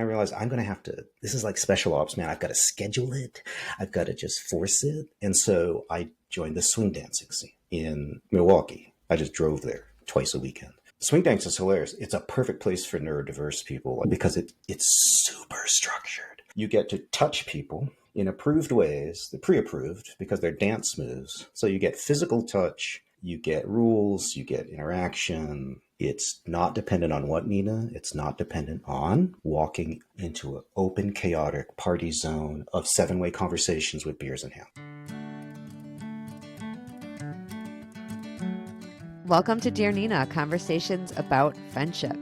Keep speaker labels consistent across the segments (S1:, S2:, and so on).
S1: I realized I'm going to have to, this is like special ops, man. I've got to schedule it. I've got to just force it. And so I joined the swing dancing scene in Milwaukee. I just drove there twice a weekend. Swing dance is hilarious. It's a perfect place for neurodiverse people because it's super structured. You get to touch people in approved ways, the pre-approved, because they're dance moves. So you get physical touch, you get rules, you get interaction. It's not dependent on what, Nina? It's not dependent on walking into an open, chaotic party zone of 7-way conversations with beers in hand.
S2: Welcome to Dear Nina, conversations about friendship.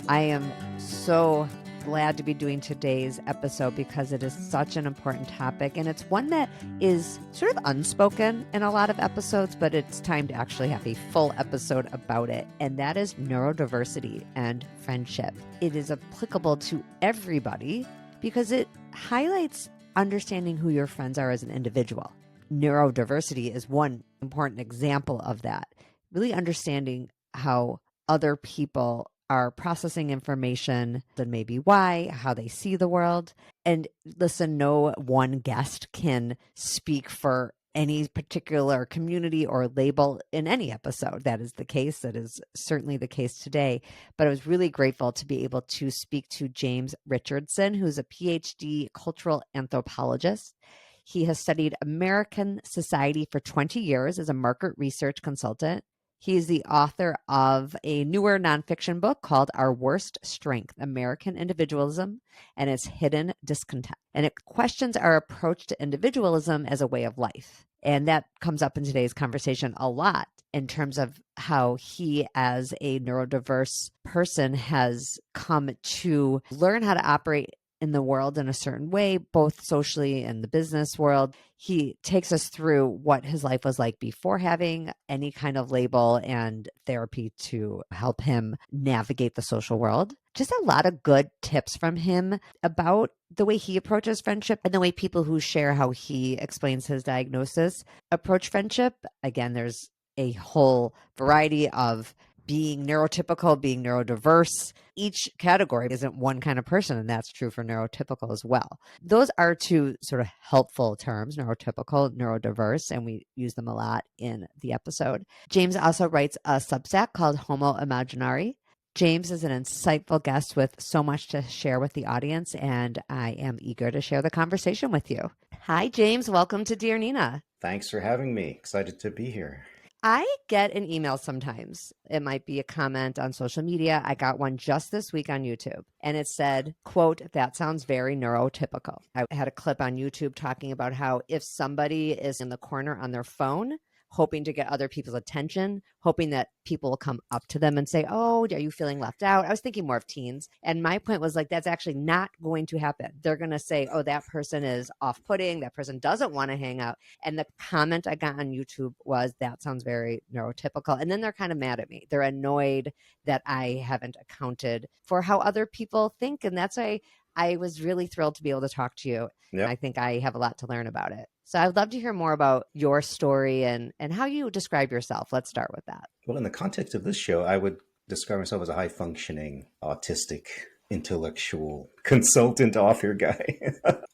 S2: I am so glad to be doing today's episode because it is such an important topic, and it's one that is sort of unspoken in a lot of episodes, but it's time to actually have a full episode about it, and that is neurodiversity and friendship. It is applicable to everybody because it highlights understanding who your friends are as an individual. Neurodiversity is one important example of that. Really understanding how other people are processing information, and maybe why, how they see the world. And listen, no one guest can speak for any particular community or label in any episode. That is the case. That is certainly the case today. But I was really grateful to be able to speak to James Richardson, who's a Ph.D. cultural anthropologist. He has studied American society for 20 years as a market research consultant. He's the author of a newer nonfiction book called Our Worst Strength, American Individualism and Its Hidden Discontent. And it questions our approach to individualism as a way of life. And that comes up in today's conversation a lot in terms of how he, as a neurodiverse person, has come to learn how to operate in the world in a certain way, both socially and the business world. He takes us through what his life was like before having any kind of label and therapy to help him navigate the social world. Just a lot of good tips from him about the way he approaches friendship and the way people who share how he explains his diagnosis approach friendship. Again, there's a whole variety of being neurotypical, being neurodiverse. Each category isn't one kind of person, and that's true for neurotypical as well. Those are two sort of helpful terms, neurotypical, neurodiverse, and we use them a lot in the episode. James also writes a Substack called Homo Imaginari. James is an insightful guest with so much to share with the audience, and I am eager to share the conversation with you. Hi, James. Welcome to Dear Nina.
S1: Thanks for having me. Excited to be here.
S2: I get an email sometimes. It might be a comment on social media. I got one just this week on YouTube, and it said, quote, "That sounds very neurotypical." I had a clip on YouTube talking about how if somebody is in the corner on their phone, hoping to get other people's attention, hoping that people will come up to them and say, "Oh, are you feeling left out?" I was thinking more of teens. And my point was like, that's actually not going to happen. They're going to say, "Oh, that person is off-putting. That person doesn't want to hang out." And the comment I got on YouTube was, "That sounds very neurotypical." And then they're kind of mad at me. They're annoyed that I haven't accounted for how other people think. And that's why I was really thrilled to be able to talk to you.
S1: Yep.
S2: I think I have a lot to learn about it. So I'd love to hear more about your story and how you describe yourself. Let's start with that.
S1: Well, in the context of this show, I would describe myself as a high-functioning, autistic, intellectual, consultant author guy.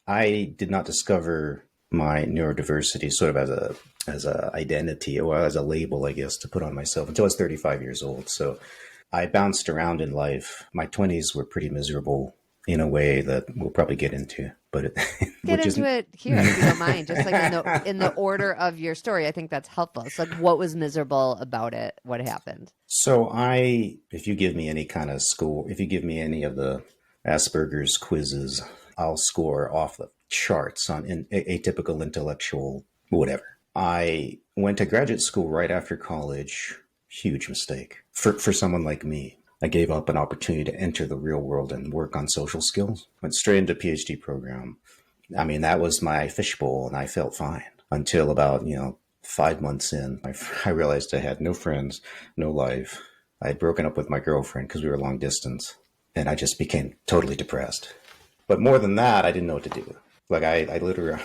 S1: I did not discover my neurodiversity sort of as a identity or as a label, I guess, to put on myself until I was 35 years old. So I bounced around in life. My 20s were pretty miserable in a way that we'll probably get into. But
S2: get into it here, if you don't mind, just like in the order of your story. I think that's helpful. It's like, what was miserable about it? What happened?
S1: So if you give me any kind of score, if you give me any of the Asperger's quizzes, I'll score off the charts on atypical intellectual, whatever. I went to graduate school right after college. Huge mistake for someone like me. I gave up an opportunity to enter the real world and work on social skills. Went straight into a Ph.D. program. I mean, that was my fishbowl, and I felt fine until about, 5 months in. I realized I had no friends, no life. I had broken up with my girlfriend because we were long distance, and I just became totally depressed. But more than that, I didn't know what to do. Like I literally,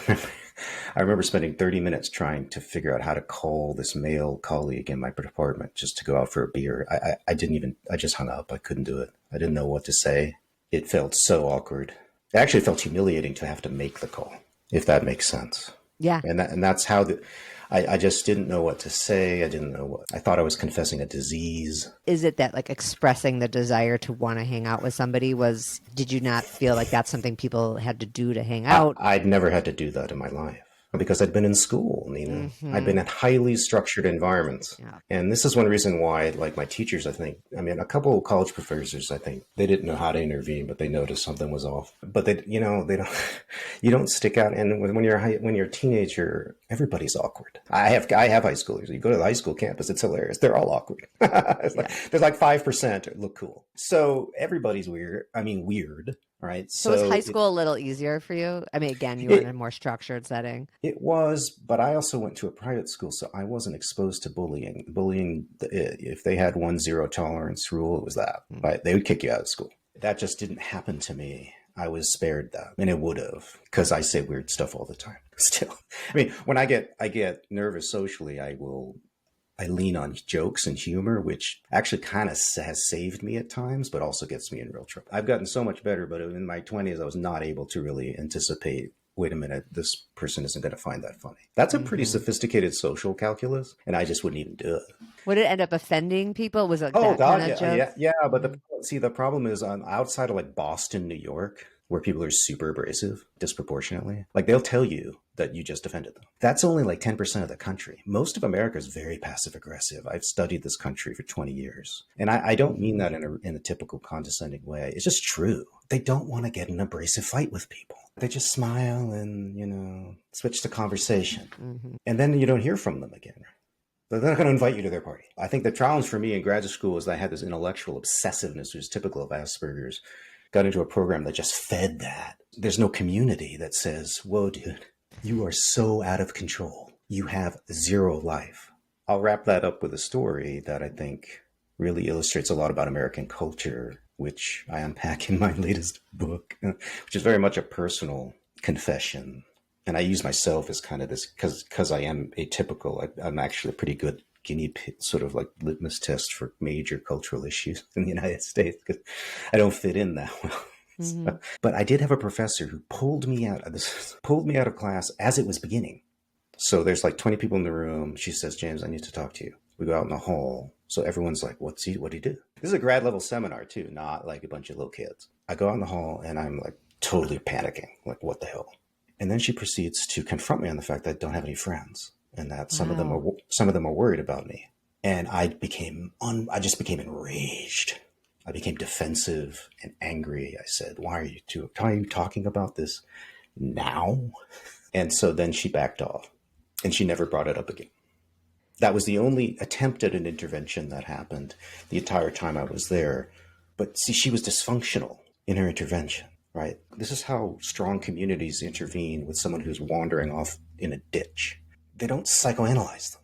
S1: I remember spending 30 minutes trying to figure out how to call this male colleague in my department just to go out for a beer. I just hung up. I couldn't do it. I didn't know what to say. it felt so awkward. It actually felt humiliating to have to make the call, if that makes sense.
S2: Yeah.
S1: And that's how I just didn't know what to say. I didn't know I thought I was confessing a disease.
S2: Is it that like expressing the desire to want to hang out with somebody did you not feel like that's something people had to do to hang out?
S1: I'd never had to do that in my life because I'd been in school, I'd been in highly structured environments.
S2: Yeah.
S1: And this is one reason why, like my teachers, a couple of college professors, I think they didn't know how to intervene, but they noticed something was off. But they don't, you don't stick out. And when you're a teenager, everybody's awkward. I have high schoolers. You go to the high school campus, it's hilarious. They're all awkward. There's like 5% that look cool. So everybody's weird. Weird. Right.
S2: So was high school a little easier for you? Again, you were in a more structured setting.
S1: It was, but I also went to a private school, so I wasn't exposed to bullying. If they had 1-0 tolerance rule, it was that. Right? They would kick you out of school. That just didn't happen to me. I was spared that, and it would have, because I say weird stuff all the time. Still, when I get nervous socially, I lean on jokes and humor, which actually kind of has saved me at times, but also gets me in real trouble. I've gotten so much better, but in my 20s, I was not able to really anticipate, wait a minute, this person isn't going to find that funny. That's a pretty sophisticated social calculus, and I just wouldn't even do it.
S2: Would it end up offending people? Was it
S1: oh,
S2: that
S1: God,
S2: kind of
S1: yeah,
S2: joke?
S1: yeah. But the problem is outside of like Boston, New York, where people are super abrasive disproportionately, like they'll tell you that you just offended them. That's only like 10% of the country. Most of America is very passive aggressive. I've studied this country for 20 years. And I don't mean that in a typical condescending way. It's just true. They don't want to get in an abrasive fight with people. They just smile and, switch the conversation. Mm-hmm. And then you don't hear from them again. They're not going to invite you to their party. I think the challenge for me in graduate school is that I had this intellectual obsessiveness, which is typical of Asperger's. Got into a program that just fed that. There's no community that says, whoa, dude, you are so out of control. You have zero life. I'll wrap that up with a story that I think really illustrates a lot about American culture, which I unpack in my latest book, which is very much a personal confession. And I use myself as kind of this, because I am atypical, I'm actually a pretty good guinea pig, sort of like litmus test for major cultural issues in the United States, because I don't fit in that well. Mm-hmm. But I did have a professor who pulled me out of class as it was beginning. So there's like 20 people in the room. She says, James, I need to talk to you. We go out in the hall. So everyone's like, what'd he do? This is a grad level seminar too, not like a bunch of little kids. I go out in the hall and I'm like totally panicking. Like, what the hell? And then she proceeds to confront me on the fact that I don't have any friends. And that some of them are worried about me. And I just became enraged. I became defensive and angry. I said, why are you talking about this now? And so then she backed off and she never brought it up again. That was the only attempt at an intervention that happened the entire time I was there. But see, she was dysfunctional in her intervention, right? This is how strong communities intervene with someone who's wandering off in a ditch. They don't psychoanalyze them.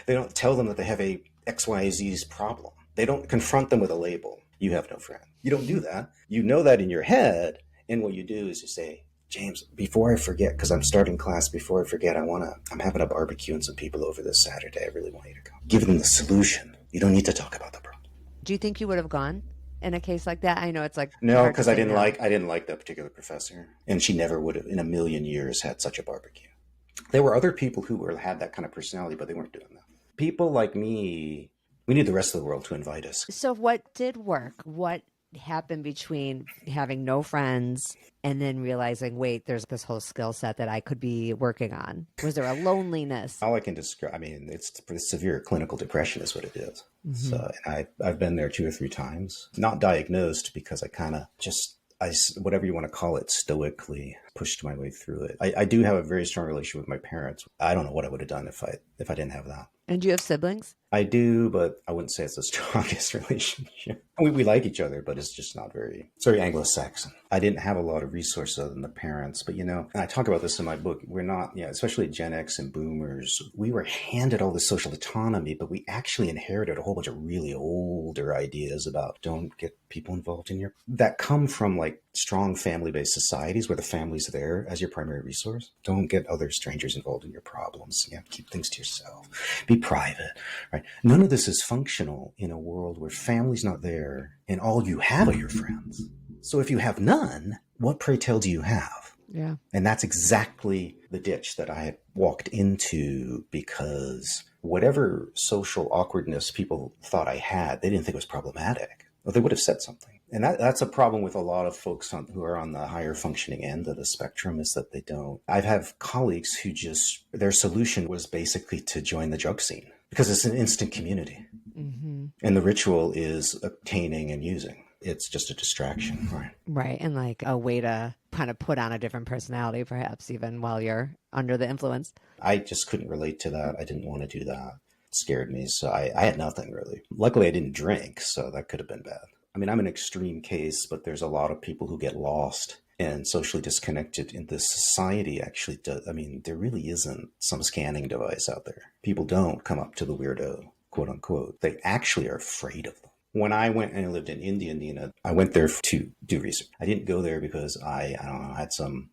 S1: They don't tell them that they have a XYZ's problem. They don't confront them with a label. You have no friend. You don't do that. You know that in your head. And what you do is you say, James, before I forget, because I'm starting class, before I forget, I'm having a barbecue and some people over this Saturday. I really want you to come. Give them the solution. You don't need to talk about the problem.
S2: Do you think you would have gone in a case like that? I know it's like
S1: no, because I didn't like that particular professor, and she never would have in a million years had such a barbecue. There were other people who had that kind of personality, but they weren't doing that. People like me, we need the rest of the world to invite us.
S2: So what did work? What happened between having no friends and then realizing, wait, there's this whole skill set that I could be working on? Was there a loneliness?
S1: All I can describe, it's severe clinical depression is what it is. Mm-hmm. So I've been there 2 or 3 times, not diagnosed because I kind of whatever you want to call it, stoically pushed my way through it. I do have a very strong relationship with my parents. I don't know what I would have done if I didn't have that.
S2: And do you have siblings?
S1: I do, but I wouldn't say it's the strongest relationship. We like each other, but it's just it's very Anglo-Saxon. I didn't have a lot of resources other than the parents, but and I talk about this in my book, we're not, especially Gen X and boomers, we were handed all this social autonomy, but we actually inherited a whole bunch of really older ideas about don't get people involved in that come from like strong family-based societies where the family's there as your primary resource. Don't get other strangers involved in your problems. Keep things to yourself. Be private, right? None of this is functional in a world where family's not there and all you have are your friends. So if you have none, what pray tell do you have?
S2: Yeah.
S1: And that's exactly the ditch that I had walked into, because whatever social awkwardness people thought I had, they didn't think it was problematic. Well, they would have said something. And that's a problem with a lot of folks who are on the higher functioning end of the spectrum, is that they don't. I've had colleagues who just, their solution was basically to join the drug scene because it's an instant community.
S2: Mm-hmm.
S1: And the ritual is obtaining and using. It's just a distraction, right?
S2: Right. And like a way to kind of put on a different personality, perhaps even while you're under the influence.
S1: I just couldn't relate to that. I didn't want to do that. It scared me. So I had nothing really. Luckily, I didn't drink, so that could have been bad. I mean, I'm an extreme case, but there's a lot of people who get lost and socially disconnected in this society actually does. I mean, there really isn't some scanning device out there. People don't come up to the weirdo, quote unquote. They actually are afraid of them. When I went and I lived in India, Nina, I went there to do research. I didn't go there because I don't know, had some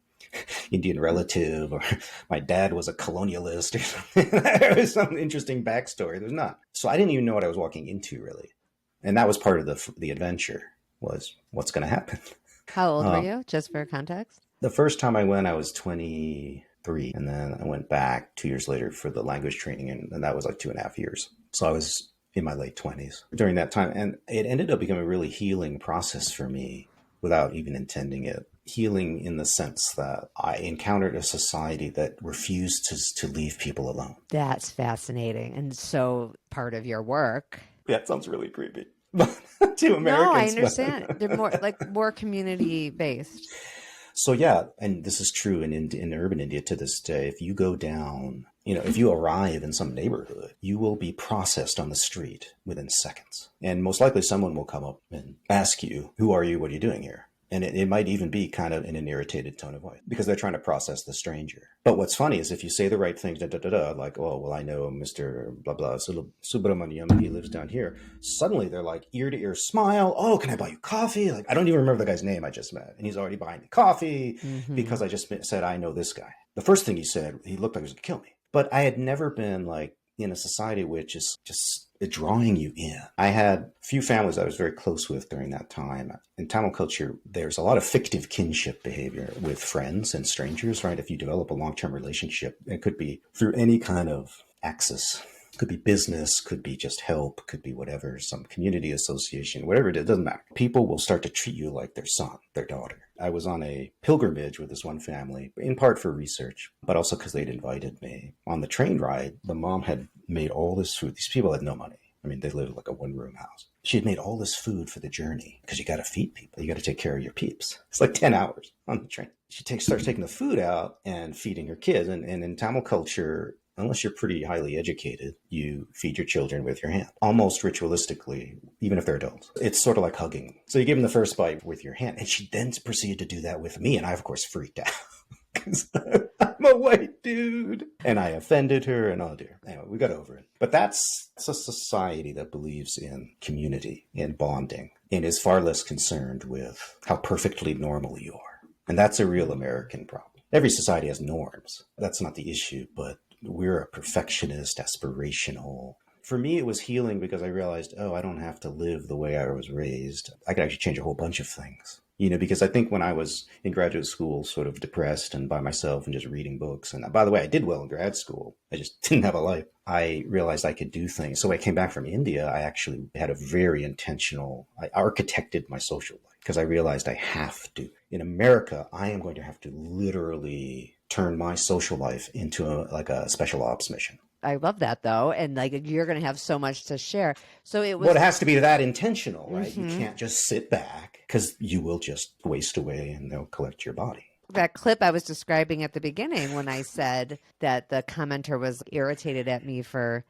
S1: Indian relative or my dad was a colonialist or something. There was some interesting backstory. There's not. So I didn't even know what I was walking into, really. And that was part of the adventure, was what's going to happen.
S2: How old were you, just for context?
S1: The first time I went, I was 23. And then I went back 2 years later for the language training. And that was like 2.5 years. So I was in my late 20s during that time. And it ended up becoming a really healing process for me without even intending it. Healing in the sense that I encountered a society that refused to leave people alone.
S2: That's fascinating. And so part of your work.
S1: Yeah, it sounds really creepy. To Americans.
S2: No, I understand. They're more community based.
S1: So yeah, and this is true in urban India to this day. If you go down, if you arrive in some neighborhood, you will be processed on the street within seconds. And most likely someone will come up and ask you, who are you? What are you doing here? And it might even be kind of in an irritated tone of voice because they're trying to process the stranger. But what's funny is if you say the right things, like, oh, well, I know Mr. blah, blah, Subramaniam, he lives down here. Suddenly they're like ear to ear smile. Oh, can I buy you coffee? Like, I don't even remember the guy's name I just met. And he's already buying me coffee because I just said, I know this guy. The first thing he said, he looked like he was going to kill me. But I had never been like in a society which is just drawing you in. I had a few families I was very close with during that time. In Tamil culture, there's a lot of fictive kinship behavior with friends and strangers, right? If you develop a long-term relationship, it could be through any kind of axis. Could be business, could be just help, could be whatever, some community association, whatever it is, doesn't matter. People will start to treat you like their son, their daughter. I was on a pilgrimage with this one family, in part for research, but also because they'd invited me. On the train ride, the mom had made all this food. These people had no money. I mean, they lived like a one-room house. She had made all this food for the journey because you got to feed people. You got to take care of your peeps. It's like 10 hours on the train. She starts taking the food out and feeding her kids. And in Tamil culture, unless you're pretty highly educated, you feed your children with your hand, almost ritualistically, even if they're adults. It's sort of like hugging. So you give them the first bite with your hand. And she then proceeded to do that with me. And I, of course, freaked out because I'm a white dude. And I offended her and oh dear. Anyway, we got over it. But that's a society that believes in community and bonding and is far less concerned with how perfectly normal you are. And that's a real American problem. Every society has norms. That's not the issue, but we're a perfectionist, aspirational. For me, it was healing because I realized, oh, I don't have to live the way I was raised. I could actually change a whole bunch of things. Because I think when I was in graduate school, sort of depressed and by myself and just reading books. And by the way, I did well in grad school. I just didn't have a life. I realized I could do things. So when I came back from India, I actually had a very intentional, I architected my social life because I realized I have to. In America, I am going to have to literally turn my social life into a special ops mission.
S2: I love that though. And you're going to have so much to share. So it was.
S1: Well, it has to be that intentional, right? You can't just sit back because you will just waste away and they'll collect your body.
S2: That clip I was describing at the beginning when I said that the commenter was irritated at me for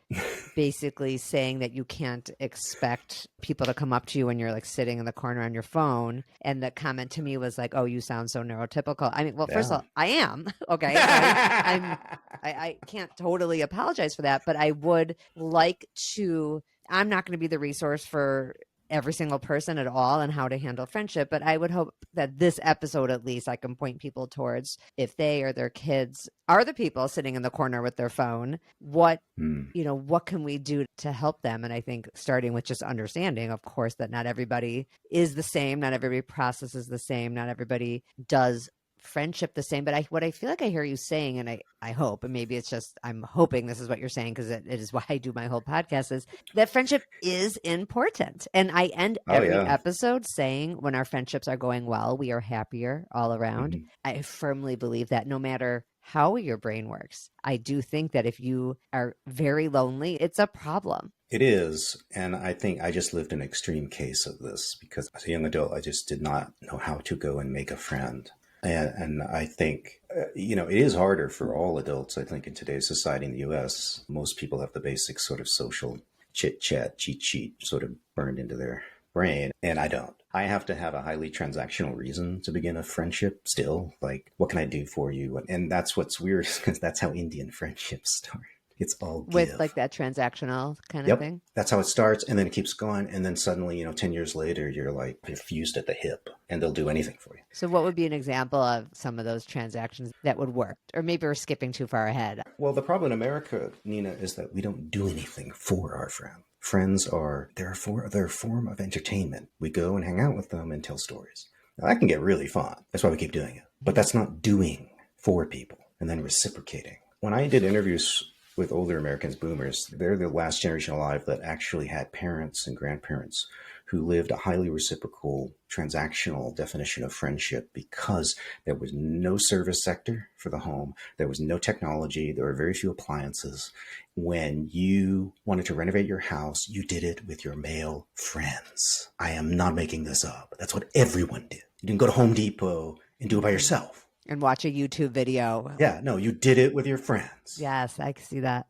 S2: basically saying that you can't expect people to come up to you when you're sitting in the corner on your phone. And the comment to me was like, oh, you sound so neurotypical. I mean, well, first of all, I am. Okay. I can't totally apologize for that, but I would like to, I'm not going to be the resource for every single person at all and how to handle friendship. But I would hope that this episode, at least, I can point people towards, if they or their kids are the people sitting in the corner with their phone, what can we do to help them? And I think starting with just understanding, of course, that not everybody is the same, not everybody processes the same, not everybody does friendship the same. But what I feel like I hear you saying, and I hope, and maybe it's just, I'm hoping this is what you're saying, because it is why I do my whole podcast, is that friendship is important. And I end every episode saying, when our friendships are going well, we are happier all around. I firmly believe that no matter how your brain works, I do think that if you are very lonely, it's a problem.
S1: It is. And I think I just lived an extreme case of this, because as a young adult, I just did not know how to go and make a friend. And I think, it is harder for all adults, I think, in today's society in the U.S. Most people have the basic sort of social chit-chat, cheat sheet sort of burned into their brain. And I don't. I have to have a highly transactional reason to begin a friendship still. Like, what can I do for you? And that's what's weird, because that's how Indian friendships start. It's all give.
S2: With like that transactional kind of thing?
S1: That's how it starts. And then it keeps going. And then suddenly, 10 years later, you're fused at the hip, and they'll do anything for you.
S2: So what would be an example of some of those transactions that would work? Or maybe we're skipping too far ahead.
S1: Well, the problem in America, Nina, is that we don't do anything for our friends. Friends they're a form of entertainment. We go and hang out with them and tell stories. Now, that can get really fun. That's why we keep doing it. But that's not doing for people and then reciprocating. When I did interviews with older Americans, boomers, they're the last generation alive that actually had parents and grandparents who lived a highly reciprocal, transactional definition of friendship, because there was no service sector for the home. There was no technology. There were very few appliances. When you wanted to renovate your house, you did it with your male friends. I am not making this up. That's what everyone did. You didn't go to Home Depot and do it by yourself.
S2: And watch a YouTube video.
S1: Yeah, no, you did it with your friends.
S2: Yes, I can see that.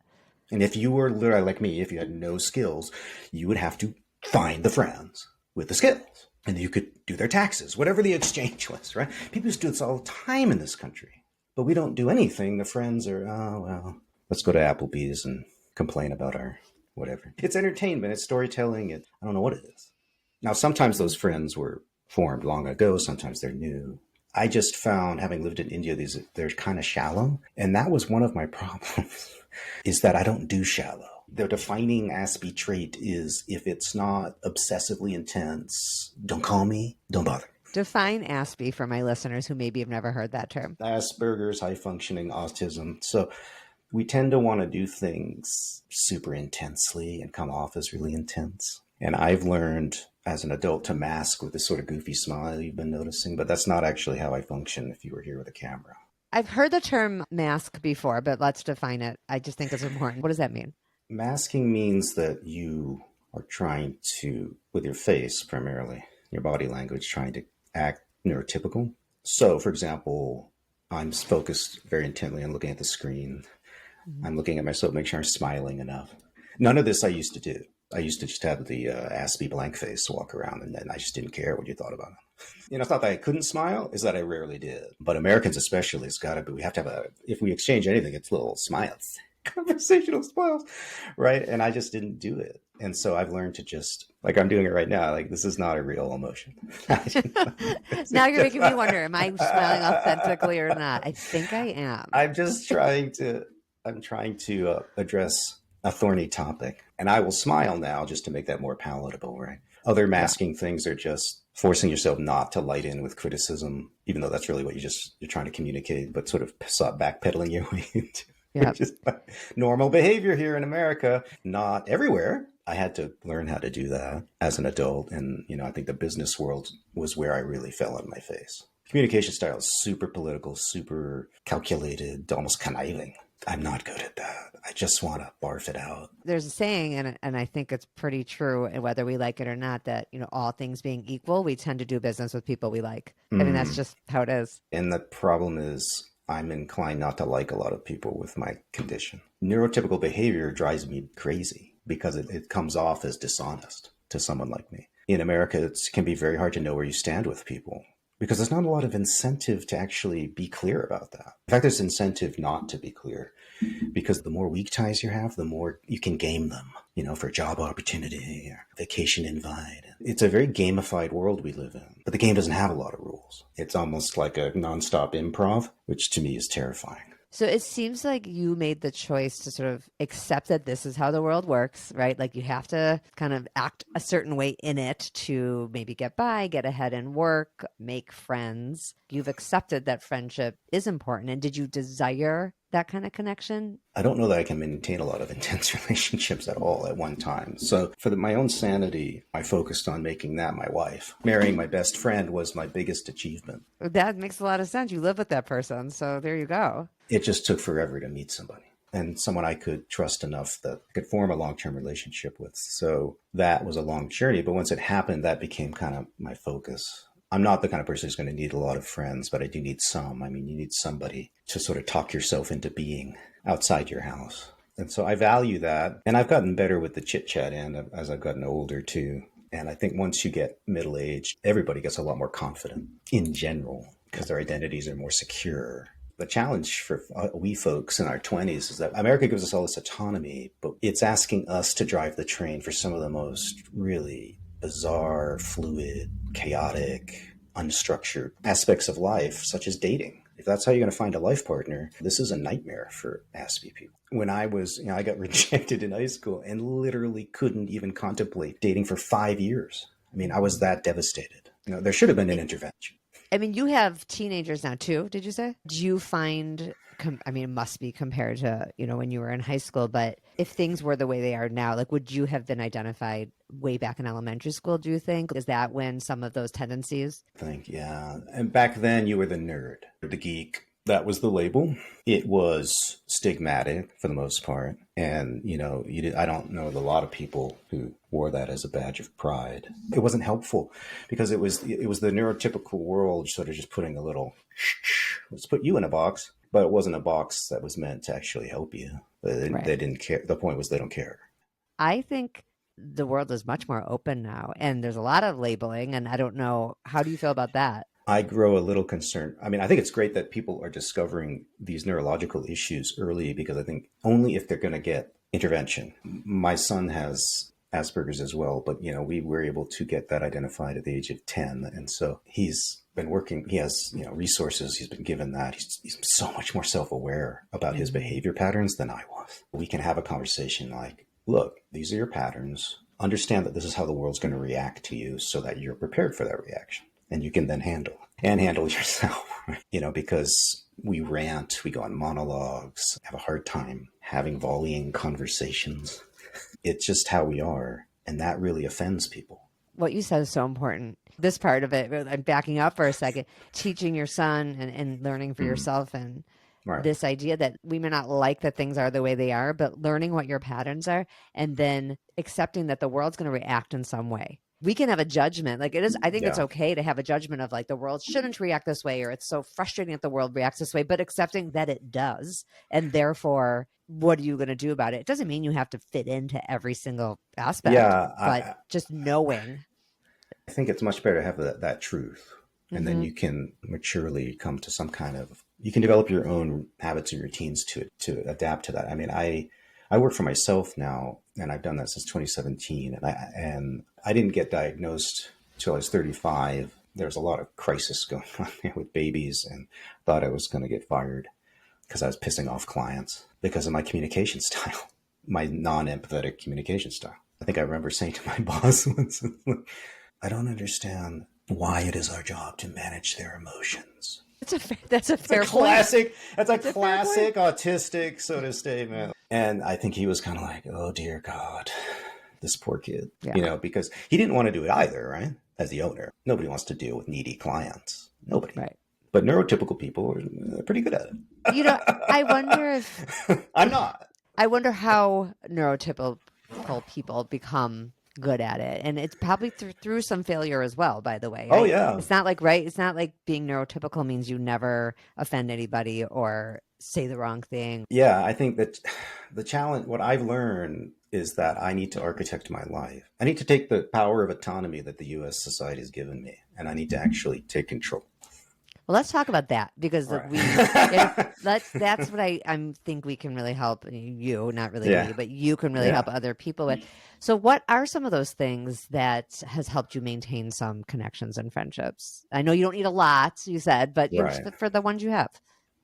S1: And if you were literally like me, if you had no skills, you would have to find the friends with the skills. And you could do their taxes, whatever the exchange was, right? People used to do this all the time in this country. But we don't do anything. The friends are, let's go to Applebee's and complain about our whatever. It's entertainment. It's storytelling. I don't know what it is. Now, sometimes those friends were formed long ago. Sometimes they're new. I just found, having lived in India, they're kind of shallow. And that was one of my problems, is that I don't do shallow. The defining Aspie trait is, if it's not obsessively intense, don't call me, don't bother.
S2: Define Aspie for my listeners who maybe have never heard that term.
S1: Asperger's, high functioning autism. So we tend to want to do things super intensely and come off as really intense. And I've learned as an adult to mask with this sort of goofy smile you've been noticing, but that's not actually how I function if you were here with a camera.
S2: I've heard the term mask before, but let's define it. I just think it's important. What does that mean?
S1: Masking means that you are trying to, with your face primarily, your body language, trying to act neurotypical. So, for example, I'm focused very intently on looking at the screen. I'm looking at myself, make sure I'm smiling enough. None of this I used to do. I used to just have the Aspie blank face walk around, and then I just didn't care what you thought about it. It's not that I couldn't smile, it's that I rarely did. But Americans especially, it's got to be, we have to have if we exchange anything, it's little smiles, conversational smiles, right? And I just didn't do it. And so I've learned to just, like I'm doing it right now, like this is not a real emotion.
S2: Now you're making me wonder, am I smiling authentically or not? I think I am.
S1: I'm trying to address a thorny topic. And I will smile now just to make that more palatable, right? Other masking things are just forcing yourself not to light in with criticism, even though that's really what you're trying to communicate, but sort of backpedaling your way into. Yep. Just normal behavior here in America, not everywhere. I had to learn how to do that as an adult. And, I think the business world was where I really fell on my face. Communication style is super political, super calculated, almost conniving. I'm not good at that. I just want to barf it out.
S2: There's a saying, and I think it's pretty true, and whether we like it or not, that, all things being equal, we tend to do business with people we like. I mean, that's just how it is.
S1: And the problem is I'm inclined not to like a lot of people with my condition. Neurotypical behavior drives me crazy because it comes off as dishonest to someone like me. In America, it can be very hard to know where you stand with people, because there's not a lot of incentive to actually be clear about that. In fact, there's incentive not to be clear. because the more weak ties you have, the more you can game them, for a job opportunity or vacation invite. It's a very gamified world we live in, but the game doesn't have a lot of rules. It's almost like a nonstop improv, which to me is terrifying.
S2: So it seems like you made the choice to sort of accept that this is how the world works, right? Like you have to kind of act a certain way in it to maybe get by, get ahead in work, make friends. You've accepted that friendship is important. And did you desire that kind of connection?
S1: I don't know that I can maintain a lot of intense relationships at all at one time. So for my own sanity, I focused on making that my wife. Marrying my best friend was my biggest achievement.
S2: That makes a lot of sense. You live with that person. So there you go.
S1: It just took forever to meet somebody, and someone I could trust enough that I could form a long-term relationship with. So that was a long journey. But once it happened, that became kind of my focus. I'm not the kind of person who's going to need a lot of friends, but I do need some. I mean, you need somebody to sort of talk yourself into being outside your house. And so I value that. And I've gotten better with the chit chat end as I've gotten older too. And I think once you get middle-aged, everybody gets a lot more confident in general because their identities are more secure. The challenge for we folks in our 20s is that America gives us all this autonomy, but it's asking us to drive the train for some of the most really bizarre, fluid, chaotic, unstructured aspects of life, such as dating. If that's how you're going to find a life partner, this is a nightmare for ASPE people. When I was, I got rejected in high school and literally couldn't even contemplate dating for 5 years. I mean, I was that devastated. There should have been an intervention.
S2: I mean, you have teenagers now too, did you say? Do you find, it must be compared to, when you were in high school, but if things were the way they are now, like would you have been identified way back in elementary school, do you think? Is that when some of those tendencies?
S1: I think, yeah. And back then you were the nerd, the geek. That was the label. It was stigmatic for the most part. And, I don't know a lot of people who wore that as a badge of pride. It wasn't helpful because it was the neurotypical world sort of just putting a little, let's put you in a box, but it wasn't a box that was meant to actually help you. They didn't care. The point was they don't care.
S2: I think the world is much more open now and there's a lot of labeling. And I don't know, how do you feel about that?
S1: I grow a little concerned. I mean, I think it's great that people are discovering these neurological issues early because I think only if they're going to get intervention. My son has Asperger's as well, but, we were able to get that identified at the age of 10. And so he's been working, he has, resources, he's been given that. He's so much more self-aware about his behavior patterns than I was. We can have a conversation like, look, these are your patterns. Understand that this is how the world's going to react to you so that you're prepared for that reaction. And you can then handle yourself, because we rant, we go on monologues, have a hard time having volleying conversations. It's just how we are. And that really offends people.
S2: What you said is so important. This part of it, I'm backing up for a second, teaching your son and learning for yourself and this idea that we may not like that things are the way they are, but learning what your patterns are and then accepting that the world's going to react in some way. We can have a judgment. Like it is, I think it's okay to have a judgment of like the world shouldn't react this way, or it's so frustrating that the world reacts this way, but accepting that it does. And therefore, what are you going to do about it? It doesn't mean you have to fit into every single aspect, but just knowing.
S1: I think it's much better to have that truth. And then you can maturely come to some kind of, you can develop your own habits and routines to adapt to that. I mean, I work for myself now, and I've done that since 2017. And I didn't get diagnosed until I was 35. There was a lot of crisis going on there with babies, and thought I was going to get fired because I was pissing off clients because of my communication style, my non-empathetic communication style. I think I remember saying to my boss once, I don't understand why it is our job to manage their emotions.
S2: That's a fair
S1: classic.
S2: point.
S1: That's a classic autistic sort of statement. And I think he was kind of like, oh, dear God, this poor kid, because he didn't want to do it either, right? As the owner, nobody wants to deal with needy clients. Nobody.
S2: Right.
S1: But neurotypical people are pretty good at it.
S2: I wonder if...
S1: I'm not.
S2: I wonder how neurotypical people become good at it, and it's probably through some failure as well, by the way.
S1: Oh yeah,
S2: it's not like being neurotypical means you never offend anybody or say the wrong thing.
S1: Yeah, I think that the challenge, what I've learned is that I need to architect my life. I need to take the power of autonomy that the U.S. society has given me, and I need to actually take control.
S2: Well, let's talk about that because
S1: Right.
S2: that's what I think we can really help you, not really me,
S1: Yeah.
S2: but you can really help
S1: Yeah.
S2: other people with. So what are some of those things that has helped you maintain some connections and friendships? I know you don't need a lot, you said, but just
S1: Right.
S2: for the ones you have.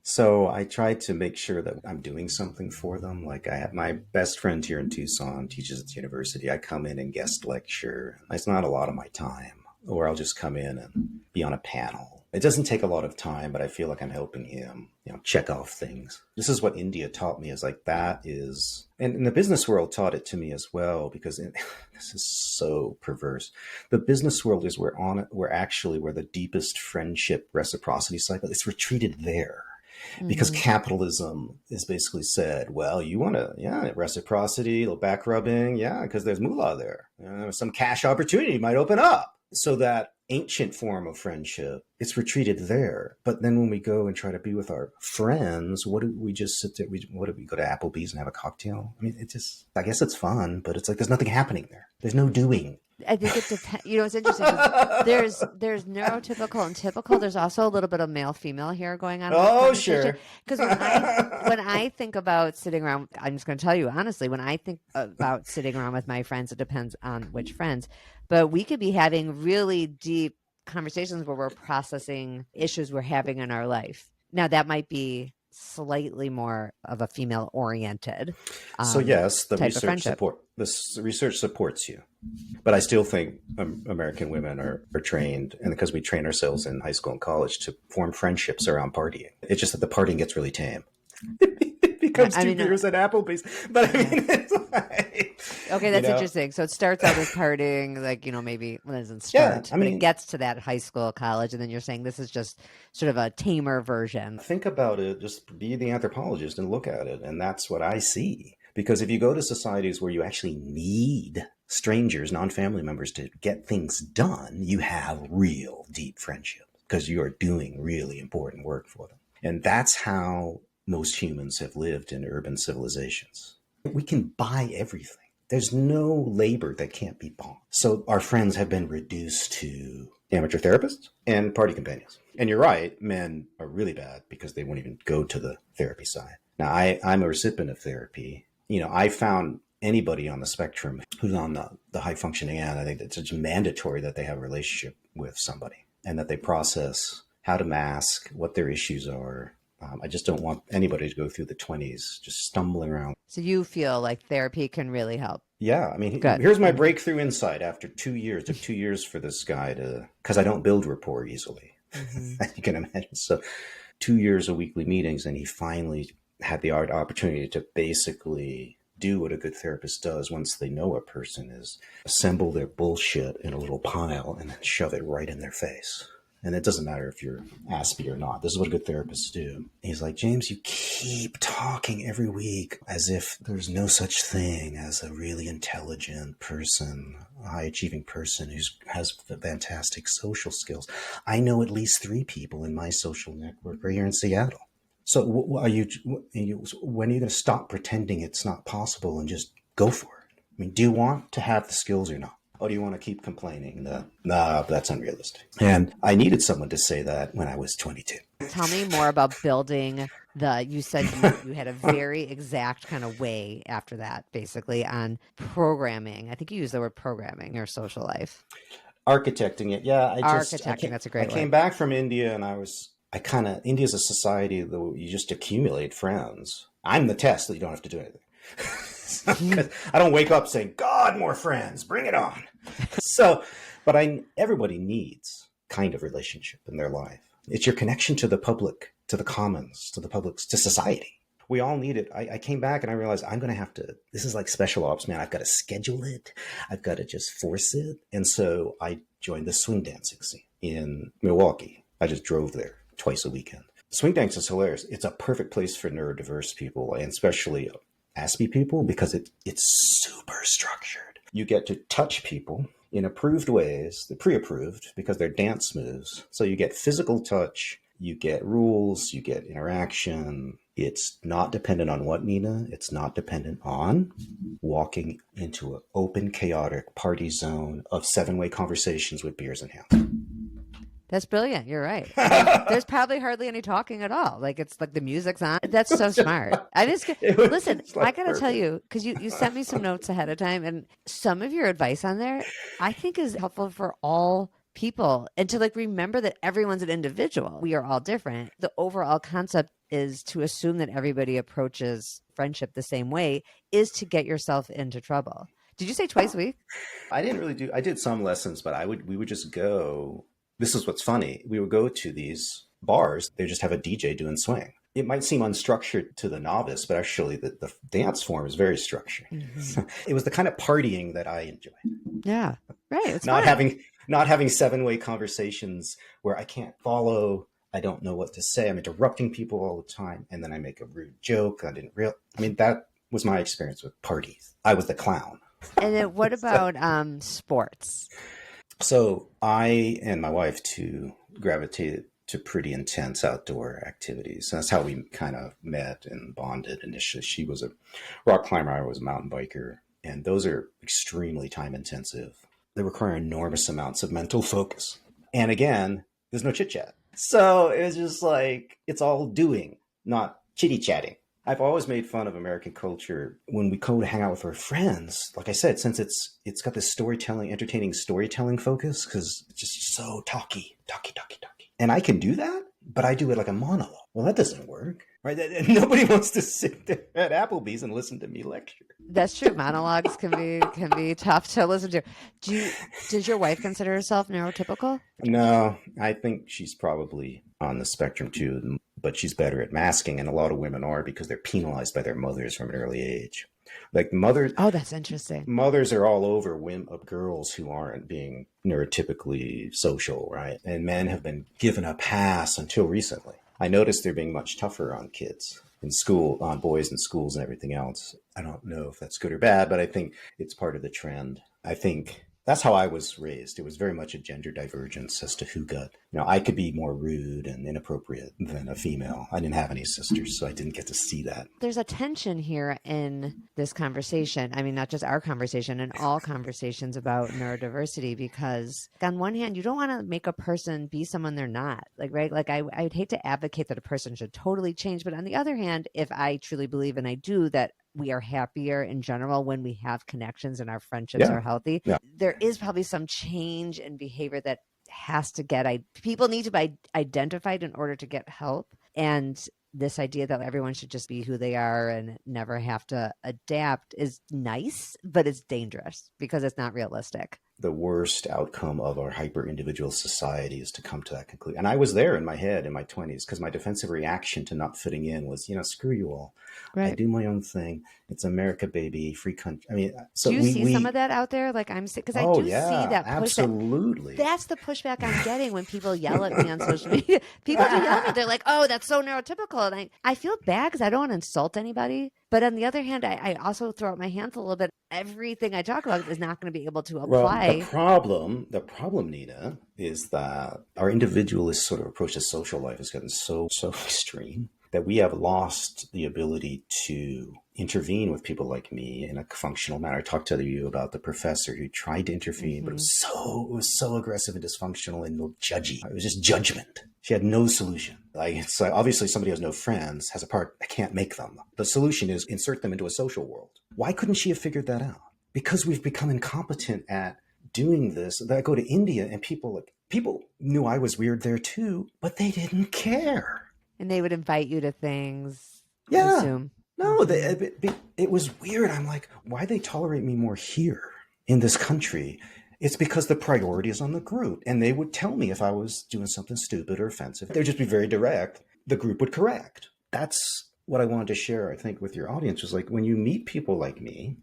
S1: So I try to make sure that I'm doing something for them. Like I have my best friend here in Tucson, teaches at the university. I come in and guest lecture. It's not a lot of my time, or I'll just come in and be on a panel. It doesn't take a lot of time, but I feel like I'm helping him, check off things. This is what India taught me is like that is, and the business world taught it to me as well, because this is so perverse. The business world is where the deepest friendship reciprocity cycle, it's retreated there because
S2: Mm-hmm.
S1: capitalism is basically said, well, you want to, yeah, reciprocity, a little back rubbing, yeah, because there's moolah there. Some cash opportunity might open up. So that ancient form of friendship, it's retreated there. But then when we go and try to be with our friends, what do we just sit there? What do we go to Applebee's and have a cocktail? I mean, I guess it's fun, but it's like there's nothing happening there. There's no doing.
S2: I think it depends. It's interesting because there's neurotypical and typical. There's also a little bit of male female here going on in this
S1: Oh,
S2: conversation.
S1: sure.
S2: Because when I think about sitting around, I'm just going to tell you honestly, when I think about sitting around with my friends, it depends on which friends, but we could be having really deep conversations where we're processing issues we're having in our life. Now that might be slightly more of a female oriented
S1: So yes,
S2: type of friendship.
S1: this research supports you. But I still think American women are trained, and because we train ourselves in high school and college to form friendships around partying. It's just that the partying gets really tame. It becomes
S2: I
S1: two
S2: mean,
S1: beers at Applebee's. But I mean, it's like,
S2: okay, that's interesting. So it starts out as partying, like, maybe well, it doesn't
S1: yeah,
S2: start,
S1: I
S2: but it
S1: mean,
S2: gets to that high school, college, and then you're saying this is just sort of a tamer version.
S1: think about it, just be the anthropologist and look at it. And that's what I see. Because if you go to societies where you actually need strangers, non-family members to get things done, you have real deep friendships because you are doing really important work for them. And that's how most humans have lived in urban civilizations. We can buy everything. There's no labor that can't be bought. So our friends have been reduced to amateur therapists and party companions. And you're right, men are really bad because they won't even go to the therapy side. Now, I'm a recipient of therapy. I found anybody on the spectrum who's on the high functioning end. I think it's just mandatory that they have a relationship with somebody and that they process how to mask, what their issues are. I just don't want anybody to go through the 20s just stumbling around.
S2: So you feel like therapy can really help.
S1: Yeah, I mean,
S2: Good.
S1: here's my breakthrough insight after 2 years. It took 2 years for this guy because I don't build rapport easily, as you can imagine. So 2 years of weekly meetings, and he finally had the opportunity to basically do what a good therapist does once they know a person is assemble their bullshit in a little pile and then shove it right in their face. And it doesn't matter if you're Aspie or not. This is what good therapists do. He's like, James, you keep talking every week as if there's no such thing as a really intelligent person, a high-achieving person who has fantastic social skills. I know at least 3 people in my social network right here in Seattle. So when are you going to stop pretending it's not possible and just go for it? I mean, do you want to have the skills or not? Or do you want to keep complaining that, nah, that's unrealistic? And I needed someone to say that when I was 22.
S2: Tell me more about building you said you had a very exact kind of way after that, basically, on programming. I think you used the word programming your social life.
S1: Architecting it. Yeah,
S2: Architecting, that's a great
S1: I
S2: word.
S1: came back from India and India's a society that you just accumulate friends. I'm the test that you don't have to do anything. I don't wake up saying, God, more friends, bring it on. But everybody needs kind of relationship in their life. It's your connection to the public, to the commons, to the public, to society. We all need it. I came back and I realized I'm going to have to, this is like special ops, man. I've got to schedule it. I've got to just force it. And so I joined the swing dancing scene in Milwaukee. I just drove there twice a weekend. Swing dance is hilarious. It's a perfect place for neurodiverse people, and especially Aspie people, because it's super structured. You get to touch people in approved ways, they're pre-approved because they're dance moves. So you get physical touch, you get rules, you get interaction. It's not dependent on what, Nina? It's not dependent on walking into an open, chaotic party zone of 7-way conversations with beers in hand.
S2: That's brilliant. You're right. There's probably hardly any talking at all. Like it's like the music's on. That's so smart. I just listen. I gotta tell you, because you sent me some notes ahead of time, and some of your advice on there, I think is helpful for all people, and to like remember that everyone's an individual. We are all different. The overall concept is to assume that everybody approaches friendship the same way is to get yourself into trouble. Did you say twice a week?
S1: I didn't really I did some lessons, but we would just go. This is what's funny. We would go to these bars. They just have a DJ doing swing. It might seem unstructured to the novice, but actually the dance form is very structured. Mm-hmm. It was the kind of partying that I enjoyed.
S2: Yeah, right. It's
S1: not
S2: fun.
S1: not having 7-way conversations where I can't follow. I don't know what to say. I'm interrupting people all the time. And then I make a rude joke. That was my experience with parties. I was the clown.
S2: And then what about sports?
S1: So I and my wife too gravitated to pretty intense outdoor activities. And that's how we kind of met and bonded initially. She was a rock climber. I was a mountain biker. And those are extremely time intensive. They require enormous amounts of mental focus. And again, there's no chit chat. So it was just like, it's all doing, not chitty chatting. I've always made fun of American culture when we go to hang out with our friends. Like I said, since it's got this entertaining storytelling focus, because it's just so talky. And I can do that, but I do it like a monologue. Well, that doesn't work, right? Nobody wants to sit there at Applebee's and listen to me lecture.
S2: That's true. Monologues can be tough to listen to. Does your wife consider herself neurotypical?
S1: No, I think she's probably on the spectrum too, but she's better at masking, and a lot of women are because they're penalized by their mothers from an early age. Like mothers.
S2: Oh, that's interesting.
S1: Mothers are all over women of girls who aren't being neurotypically social, right? And men have been given a pass until recently. I noticed they're being much tougher on kids in school, on boys in schools and everything else. I don't know if that's good or bad, but I think it's part of the trend. I think that's how I was raised. It was very much a gender divergence as to who got, I could be more rude and inappropriate than a female. I didn't have any sisters, so I didn't get to see that.
S2: There's a tension here in this conversation. I mean, not just our conversation, in all conversations about neurodiversity, because on one hand, you don't want to make a person be someone they're not. Right? I would hate to advocate that a person should totally change. But on the other hand, if I truly believe, and I do, that we are happier in general when we have connections and our friendships are healthy. Yeah. There is probably some change in behavior that has to people need to be identified in order to get help. And this idea that everyone should just be who they are and never have to adapt is nice, but it's dangerous because it's not realistic.
S1: The worst outcome of our hyper-individual society is to come to that conclusion. And I was there in my head in my 20s because my defensive reaction to not fitting in was, screw you all. Right. I do my own thing. It's America, baby, free country. I mean, so
S2: do you see some of that out there? Like I'm because I do see that pushback.
S1: Absolutely.
S2: That's the pushback I'm getting when people yell at me on social media. People do yell at me. They're like, "Oh, that's so neurotypical," and I feel bad because I don't want to insult anybody. But on the other hand, I also throw out my hands a little bit. Everything I talk about is not going to be able to apply.
S1: Well, the problem, Nina, is that our individualist sort of approach to social life has gotten so extreme that we have lost the ability to intervene with people like me in a functional manner. I talked to you about the professor who tried to intervene, but it was so aggressive and dysfunctional and judgy. It was just judgment. She had no solution. It's like obviously somebody who has no friends has a part. I can't make them. The solution is insert them into a social world. Why couldn't she have figured that out? Because we've become incompetent at doing this. I go to India and people knew I was weird there too, but they didn't care.
S2: And they would invite you to things.
S1: Yeah.
S2: I assume.
S1: No, it was weird. I'm like, why they tolerate me more here in this country? It's because the priority is on the group. And they would tell me if I was doing something stupid or offensive. They'd just be very direct. The group would correct. That's what I wanted to share, I think, with your audience was like, when you meet people like me,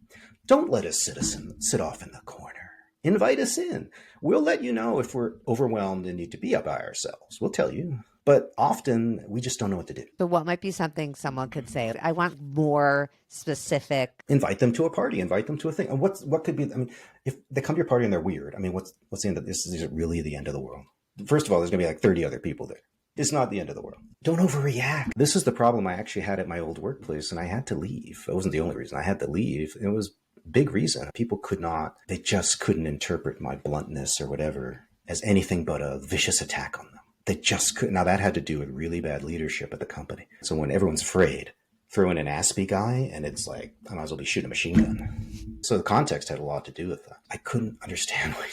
S1: don't let us sit off in the corner. Invite us in. We'll let you know if we're overwhelmed and need to be up by ourselves. We'll tell you. But often we just don't know what to do.
S2: So what might be something someone could say? I want more specific.
S1: Invite them to a party. Invite them to a thing. And what could be? I mean, if they come to your party and they're weird, I mean, what's the end of this? Is it really the end of the world? First of all, there's going to be like 30 other people there. It's not the end of the world. Don't overreact. This is the problem I actually had at my old workplace, and I had to leave. It wasn't the only reason. I had to leave. It was a big reason. People they just couldn't interpret my bluntness or whatever. as anything but a vicious attack on them. They just couldn't. Now that had to do with really bad leadership at the company. So when everyone's afraid, throw in an Aspie guy and it's like, I might as well be shooting a machine gun. So the context had a lot to do with that. I couldn't understand why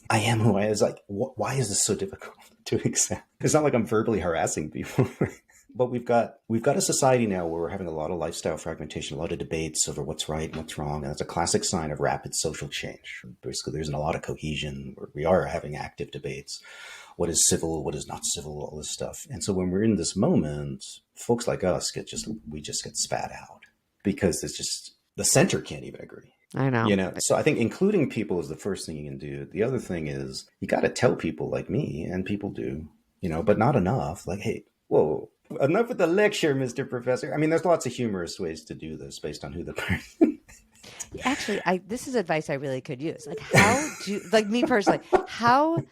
S1: I am who I am. It's like, why is this so difficult to accept? It's not like I'm verbally harassing people. But we've got a society now where we're having a lot of lifestyle fragmentation, a lot of debates over what's right and what's wrong. And it's a classic sign of rapid social change. Basically, there isn't a lot of cohesion where we are having active debates. What is civil? What is not civil? All this stuff. And so when we're in this moment, folks like us we just get spat out because it's just the center can't even agree.
S2: I know.
S1: So I think including people is the first thing you can do. The other thing is you got to tell people like me, and people do, but not enough. Like, hey, whoa. Enough with the lecture, Mr. Professor. I mean, there's lots of humorous ways to do this based on who the person is.
S2: Actually, this is advice I really could use. Like, like me personally, how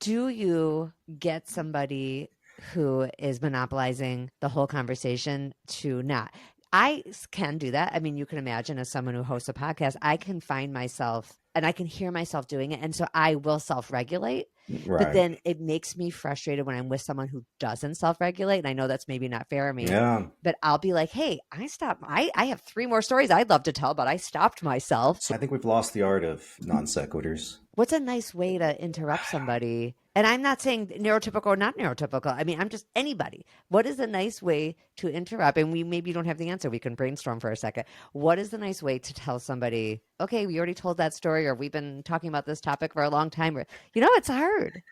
S2: do you get somebody who is monopolizing the whole conversation to not? I can do that. I mean, you can imagine as someone who hosts a podcast, I can find myself and I can hear myself doing it. And so I will self-regulate.
S1: Right.
S2: But then it makes me frustrated when I'm with someone who doesn't self-regulate. And I know that's maybe not fair of me.
S1: Yeah.
S2: But I'll be like, hey, I stopped. I have 3 more stories I'd love to tell, but I stopped myself.
S1: So I think we've lost the art of non sequiturs.
S2: What's a nice way to interrupt somebody? And I'm not saying neurotypical or not neurotypical. I mean, I'm just anybody. What is a nice way to interrupt? And maybe don't have the answer. We can brainstorm for a second. What is the nice way to tell somebody, okay, we already told that story, or we've been talking about this topic for a long time, or, it's hard.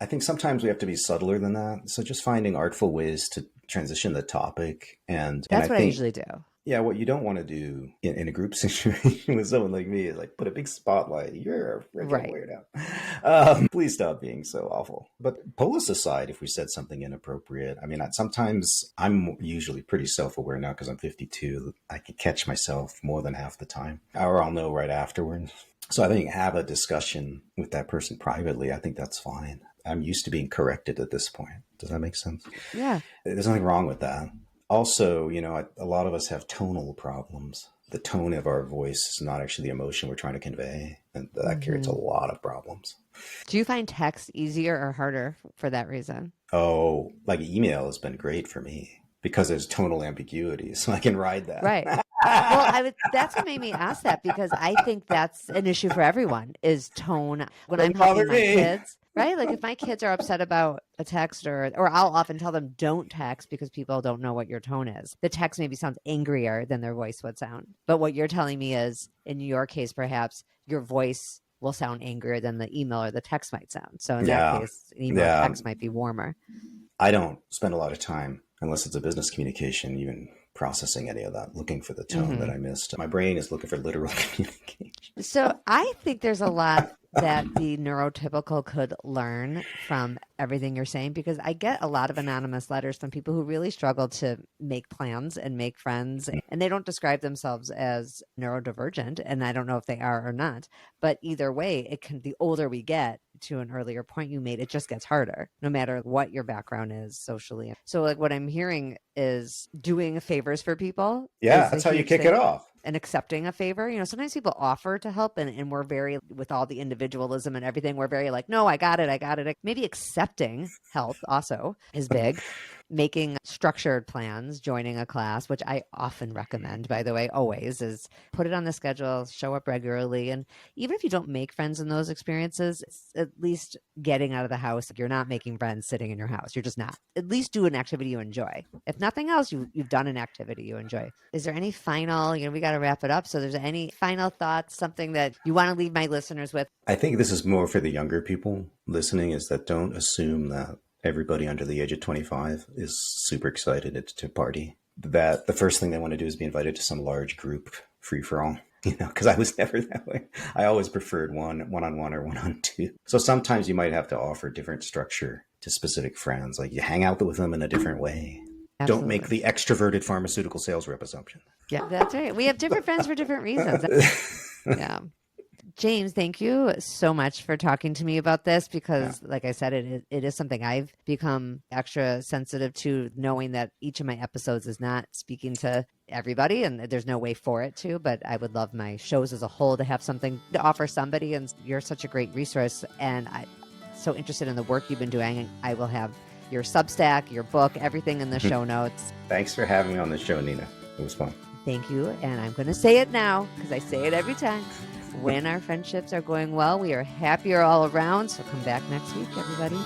S1: I think sometimes we have to be subtler than that. So just finding artful ways to transition the topic. And
S2: that's what I usually do.
S1: Yeah, what you don't want to do in a group situation with someone like me is like put a big spotlight. You're a freaking weirdo. Please stop being so awful. But Polis aside, if we said something inappropriate, I mean, sometimes I'm usually pretty self-aware now because I'm 52. I can catch myself more than half the time, or I'll know right afterwards. So I think have a discussion with that person privately. I think that's fine. I'm used to being corrected at this point. Does that make sense?
S2: Yeah.
S1: There's nothing wrong with that. Also, a lot of us have tonal problems. The tone of our voice is not actually the emotion we're trying to convey. And that creates a lot of problems.
S2: Do you find text easier or harder for that reason?
S1: Oh, like email has been great for me because there's tonal ambiguity. So I can ride that.
S2: Right. Well, that's what made me ask that, because I think that's an issue for everyone is tone. When I'm helping my kids, right? Like if my kids are upset about a text or I'll often tell them don't text because people don't know what your tone is. The text maybe sounds angrier than their voice would sound. But what you're telling me is, in your case, perhaps your voice will sound angrier than the email or the text might sound. So in that case, an email or text might be warmer.
S1: I don't spend a lot of time, unless it's a business communication, even processing any of that, looking for the tone that I missed. My brain is looking for literal communication.
S2: So I think there's a lot that the neurotypical could learn from everything you're saying, because I get a lot of anonymous letters from people who really struggle to make plans and make friends, and they don't describe themselves as neurodivergent, and I don't know if they are or not. But either way, the older we get, to an earlier point you made, it just gets harder, no matter what your background is socially. So like what I'm hearing is doing favors for people.
S1: Yeah, that's how you kick it off.
S2: And accepting a favor. Sometimes people offer to help and we're very, with all the individualism and everything, we're very like, no, I got it. Maybe accepting help also is big. Making structured plans, joining a class, which I often recommend, by the way, always, is put it on the schedule, show up regularly. And even if you don't make friends in those experiences, it's at least getting out of the house. You're not making friends sitting in your house. You're just not. At least do an activity you enjoy. If nothing else, you've done an activity you enjoy. Is there any final, we got to wrap it up. So there's any final thoughts, something that you want to leave my listeners with?
S1: I think this is more for the younger people listening, is that don't assume that everybody under the age of 25 is super excited to party. That the first thing they want to do is be invited to some large group free-for-all, because I was never that way. I always preferred one-on-one or one-on-two. So sometimes you might have to offer different structure to specific friends. Like you hang out with them in a different way. Absolutely. Don't make the extroverted pharmaceutical sales rep assumption.
S2: Yeah, that's right. We have different friends for different reasons. Yeah. James, thank you so much for talking to me about this, because like I said, it is something I've become extra sensitive to, knowing that each of my episodes is not speaking to everybody and there's no way for it to, but I would love my shows as a whole to have something to offer somebody, and you're such a great resource. And so interested in the work you've been doing. I will have your Substack, your book, everything in the show notes.
S1: Thanks for having me on the show, Nina. It was fun. Thank
S2: you. And I'm going to say it now because I say it every time. When our friendships are going well, we are happier all around. So come back next week, everybody.